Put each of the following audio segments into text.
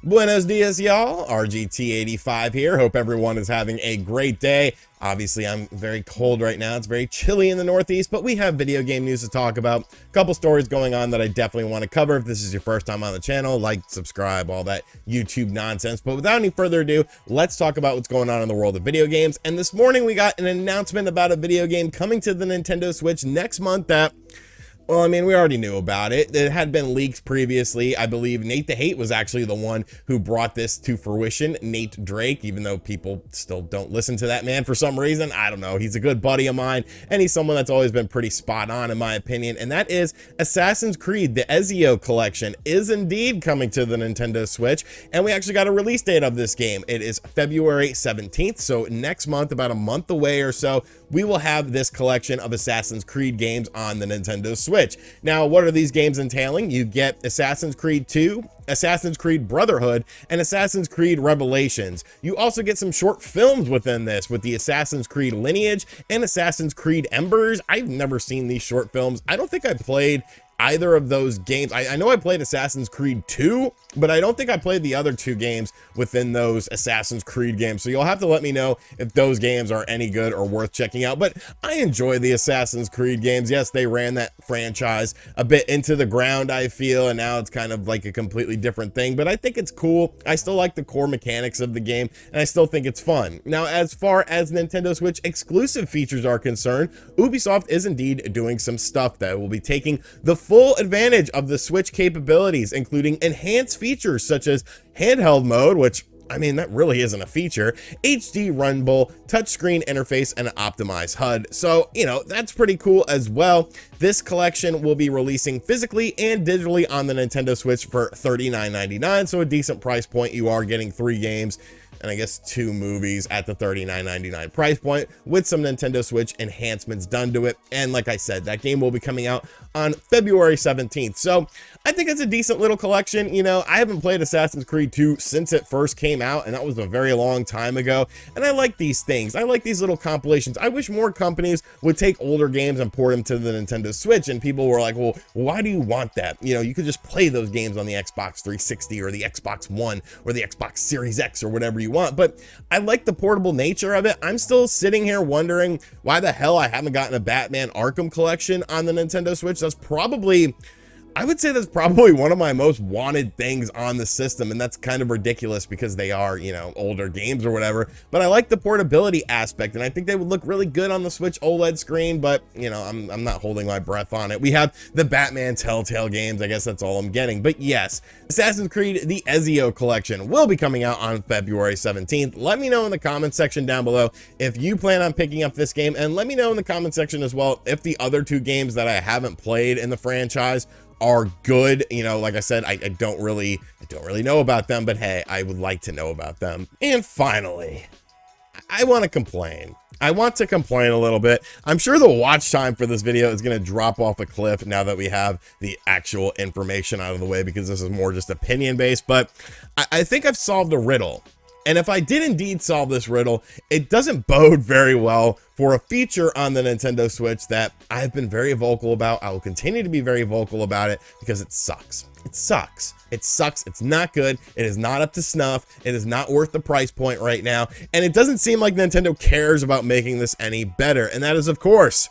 Buenos dias, y'all. RGT85 here. Hope everyone is having a great day. Obviously, I'm very cold right now. It's very chilly in the Northeast, but we have video game news to talk about. A couple stories going on that I definitely want to cover. If this is your first time on the channel, like, subscribe, all that YouTube nonsense. But without any further ado, let's talk about what's going on in the world of video games. And this morning, we got an announcement about a video game coming to the Nintendo Switch next month that... well, I mean, we already knew about it. It had been leaked previously. I believe Nate the Hate was actually the one who brought this to fruition, Nate Drake, even though people still don't listen to that man for some reason. I don't know. He's a good buddy of mine, and he's someone that's always been pretty spot on, in my opinion, and that is Assassin's Creed. The Ezio collection is indeed coming to the Nintendo Switch, and we actually got a release date of this game. It is February 17th, so next month, about a month away or so, we will have this collection of Assassin's Creed games on the Nintendo Switch. Now, what are these games entailing? You get Assassin's Creed 2, Assassin's Creed Brotherhood, and Assassin's Creed Revelations. You also get some short films within this with the Assassin's Creed Lineage and Assassin's Creed Embers. I've never seen these short films. I don't think I played either of those games. I know I played Assassin's Creed 2, but I don't think I played the other two games within those Assassin's Creed games. So you'll have to let me know if those games are any good or worth checking out. But I enjoy the Assassin's Creed games. Yes, they ran that franchise a bit into the ground, I feel, and now it's kind of like a completely different thing. But I think it's cool. I still like the core mechanics of the game, and I still think it's fun. Now, as far as Nintendo Switch exclusive features are concerned, Ubisoft is indeed doing some stuff that will be taking the full advantage of the Switch capabilities, including enhanced features such as handheld mode, which, I mean, that really isn't a feature, HD Rumble, touchscreen interface, and an optimized HUD. So, you know, that's pretty cool as well. This collection will be releasing physically and digitally on the Nintendo Switch for $39.99, so a decent price point. You are getting 3 games and I guess 2 movies at the $39.99 price point with some Nintendo Switch enhancements done to it. And like I said, that game will be coming out on February 17th. So I think it's a decent little collection. You know, I haven't played Assassin's Creed 2 since it first came out, and that was a very long time ago. And I like these things. I like these little compilations. I wish more companies would take older games and port them to the Nintendo Switch. And people were like, well, why do you want that? You know, you could just play those games on the Xbox 360 or the Xbox One or the Xbox Series X or whatever you want. But I like the portable nature of it. I'm still sitting here wondering why the hell I haven't gotten a Batman Arkham collection on the Nintendo Switch. That's probably, I would say that's probably one of my most wanted things on the system, and that's kind of ridiculous because they are, you know, older games or whatever, but I like the portability aspect, and I think they would look really good on the Switch OLED screen, but, you know, I'm not holding my breath on it. We have the Batman Telltale games. I guess that's all I'm getting, but yes, Assassin's Creed, the Ezio collection will be coming out on February 17th. Let me know in the comment section down below if you plan on picking up this game, and let me know in the comment section as well if the other 2 games that I haven't played in the franchise are good. You know, like I said, I don't really know about them, but hey, I would like to know about them. And finally, I want to complain. I want to complain a little bit. I'm sure the watch time for this video is going to drop off a cliff now that we have the actual information out of the way, because this is more just opinion based, but I think I've solved a riddle. And if I did indeed solve this riddle, it doesn't bode very well for a feature on the Nintendo Switch that I've been very vocal about. I will continue to be very vocal about it because it sucks. It sucks. It sucks. It's not good. It is not up to snuff. It is not worth the price point right now. And it doesn't seem like Nintendo cares about making this any better. And that is, of course,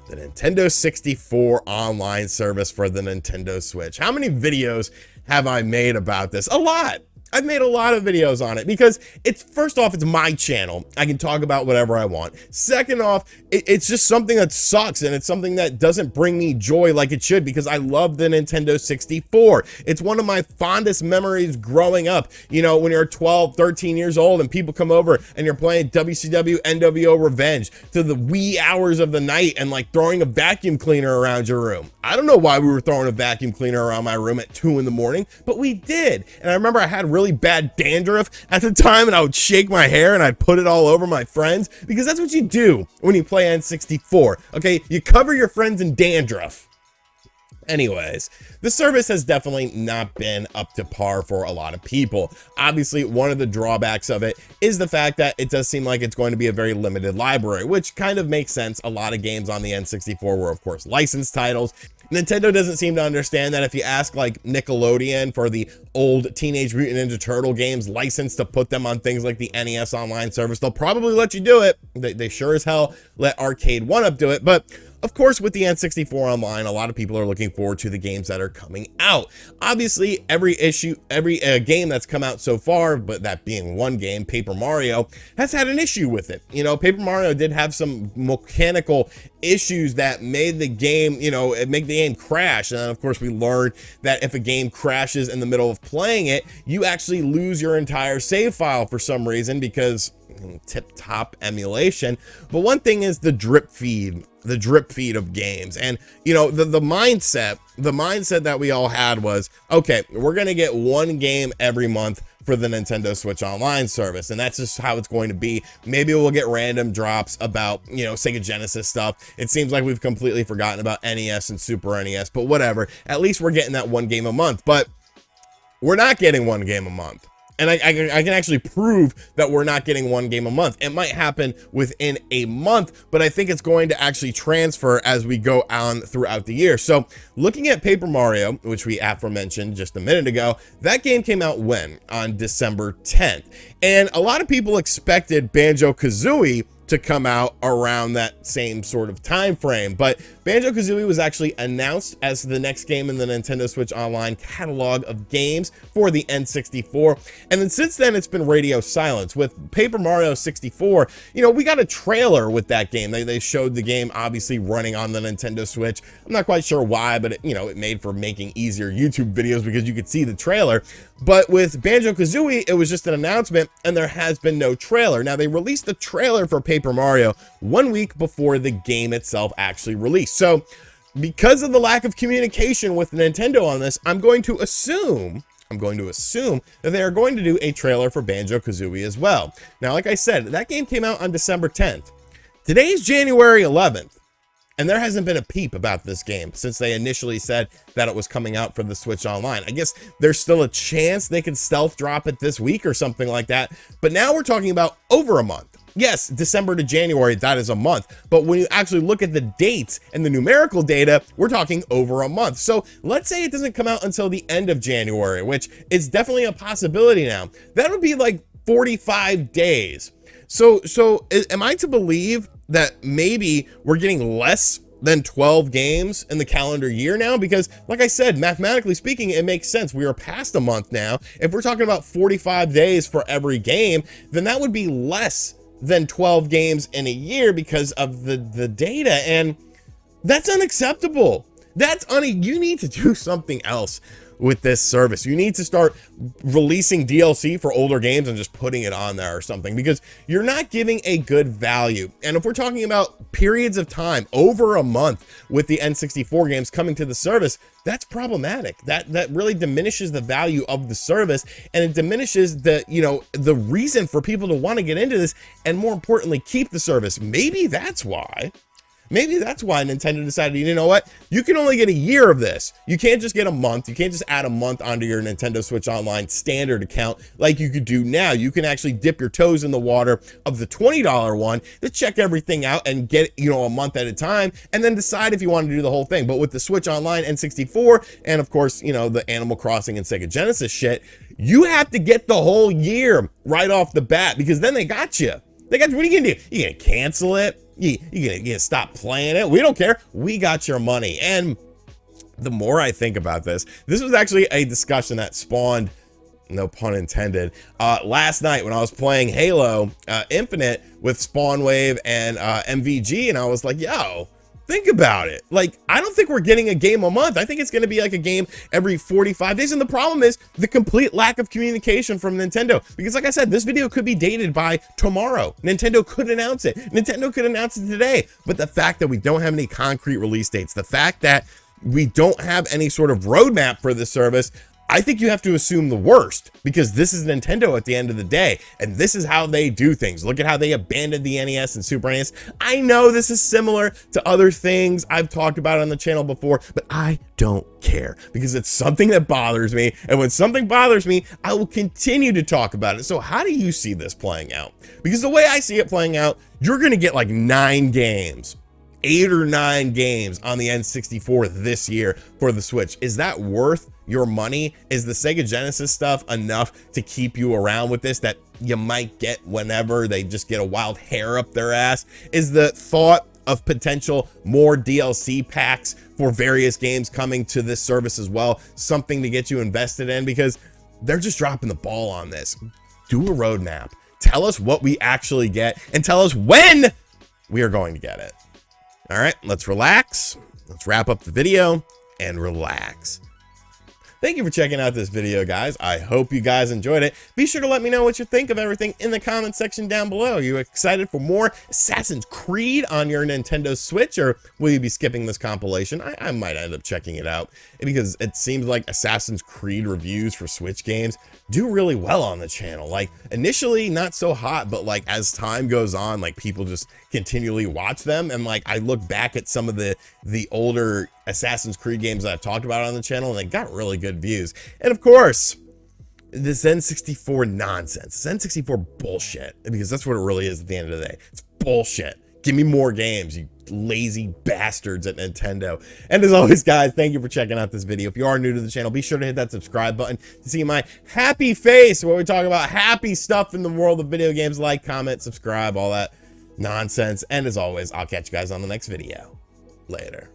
the Nintendo 64 online service for the Nintendo Switch. How many videos have I made about this? A lot. I've made a lot of videos on it because it's, first off, it's my channel. I can talk about whatever I want. Second off, it's just something that sucks, and it's something that doesn't bring me joy like it should, because I love the Nintendo 64. It's one of my fondest memories growing up. You know, when you're 12, 13 years old and people come over and you're playing WCW NWO Revenge to the wee hours of the night and like throwing a vacuum cleaner around your room. I don't know why we were throwing a vacuum cleaner around my room at 2 in the morning, but we did. And I remember I had really bad dandruff at the time, and I would shake my hair and I'd put it all over my friends, because that's what you do when you play N64. Okay, you cover your friends in dandruff. Anyways, the service has definitely not been up to par for a lot of people. Obviously, one of the drawbacks of it is the fact that it does seem like it's going to be a very limited library, which kind of makes sense. A lot of games on the N64 were, of course, licensed titles. Nintendo doesn't seem to understand that if you ask like Nickelodeon for the old Teenage Mutant Ninja Turtle games licensed to put them on things like the NES Online service, they'll probably let you do it. They sure as hell let Arcade 1-Up do it. But of course, with the N64 Online, a lot of people are looking forward to the games that are coming out. Obviously, every game that's come out so far, but that being one game, Paper Mario, has had an issue with it. You know, Paper Mario did have some mechanical issues that made the game, it made the game crash. And then, of course, we learned that if a game crashes in the middle of playing it, you actually lose your entire save file for some reason because tip-top emulation. But one thing is the drip feed of games. And the mindset that we all had was, okay, we're gonna get one game every month for the Nintendo Switch Online service, and that's just how it's going to be. Maybe we'll get random drops about Sega Genesis stuff. It seems like we've completely forgotten about NES and Super NES, but whatever, at least we're getting that one game a month. But we're not getting one game a month. And I can actually prove that we're not getting one game a month. It might happen within a month, but I think it's going to actually transfer as we go on throughout the year. So looking at Paper Mario, which we aforementioned just a minute ago, that game came out when? On December 10th. And a lot of people expected Banjo-Kazooie to come out around that same sort of time frame, but Banjo-Kazooie was actually announced as the next game in the Nintendo Switch Online catalog of games for the N64, and then since then it's been radio silence. With Paper Mario 64, we got a trailer with that game. They showed the game obviously running on the Nintendo Switch. I'm not quite sure why, but it made for making easier YouTube videos because you could see the trailer. But with Banjo-Kazooie, it was just an announcement, and there has been no trailer. Now, they released the trailer for Paper Mario 1 week before the game itself actually released. So, because of the lack of communication with Nintendo on this, I'm going to assume that they are going to do a trailer for Banjo-Kazooie as well. Now, like I said, that game came out on December 10th. Today's January 11th. And there hasn't been a peep about this game since they initially said that it was coming out for the Switch Online. I guess there's still a chance they could stealth drop it this week or something like that. But now we're talking about over a month. Yes, December to January, that is a month. But when you actually look at the dates and the numerical data, we're talking over a month. So let's say it doesn't come out until the end of January, which is definitely a possibility now. That would be like 45 days. So am I to believe that maybe we're getting less than 12 games in the calendar year now? Because like I said, mathematically speaking, it makes sense. We are past a month now. If we're talking about 45 days for every game, then that would be less than 12 games in a year because of the data. And that's unacceptable. You need to do something else with this service. You need to start releasing DLC for older games and just putting it on there or something, because you're not giving a good value. And if we're talking about periods of time over a month with the N64 games coming to the service, that's problematic. That really diminishes the value of the service, and it diminishes the reason for people to want to get into this, and more importantly, keep the service. Maybe that's why Nintendo decided, you know what? You can only get a year of this. You can't just get a month. You can't just add a month onto your Nintendo Switch Online standard account like you could do now. You can actually dip your toes in the water of the $20 one to check everything out and get, a month at a time, and then decide if you want to do the whole thing. But with the Switch Online N64, and of course, the Animal Crossing and Sega Genesis shit, you have to get the whole year right off the bat, because then they got you. What are you gonna do? You gonna cancel it? You gonna stop playing it? We don't care. We got your money. And the more I think about this was actually a discussion that spawned, no pun intended, last night when I was playing Halo Infinite with Spawnwave and MVG, and I was like, yo, think about it. Like, I don't think we're getting a game a month. I think it's going to be like a game every 45 days. And the problem is the complete lack of communication from Nintendo. Because like I said, this video could be dated by tomorrow. Nintendo could announce it. Nintendo could announce it today. But the fact that we don't have any concrete release dates, the fact that we don't have any sort of roadmap for this service, I think you have to assume the worst, because this is Nintendo at the end of the day, and this is how they do things. Look at how they abandoned the NES and Super NES. I know this is similar to other things I've talked about on the channel before, but I don't care, because it's something that bothers me, and when something bothers me, I will continue to talk about it. So how do you see this playing out? Because the way I see it playing out, you're going to get like 9 games 8 or 9 games on the N64 this year for the Switch. Is that worth your money? Is the Sega Genesis stuff enough to keep you around with this that you might get whenever they just get a wild hair up their ass? Is the thought of potential more DLC packs for various games coming to this service as well something to get you invested in? Because they're just dropping the ball on this. Do a roadmap. Tell us what we actually get and tell us when we are going to get it. All right, let's relax. Let's wrap up the video and relax. Thank you for checking out this video, guys. I hope you guys enjoyed it. Be sure to let me know what you think of everything in the comment section down below. Are you excited for more Assassin's Creed on your Nintendo Switch, or will you be skipping this compilation? I might end up checking it out because it seems like Assassin's Creed reviews for Switch games do really well on the channel. Like, initially not so hot, but like as time goes on, like people just continually watch them. And like I look back at some of the older Assassin's Creed games that I've talked about on the channel, and they got really good views. And of course, this N64 nonsense, this N64 bullshit, because that's what it really is at the end of the day. It's bullshit. Give me more games, you lazy bastards at Nintendo. And as always, guys, thank you for checking out this video. If you are new to the channel, be sure to hit that subscribe button to see my happy face where we talk about happy stuff in the world of video games. Like, comment, subscribe, all that nonsense. And as always, I'll catch you guys on the next video. Later.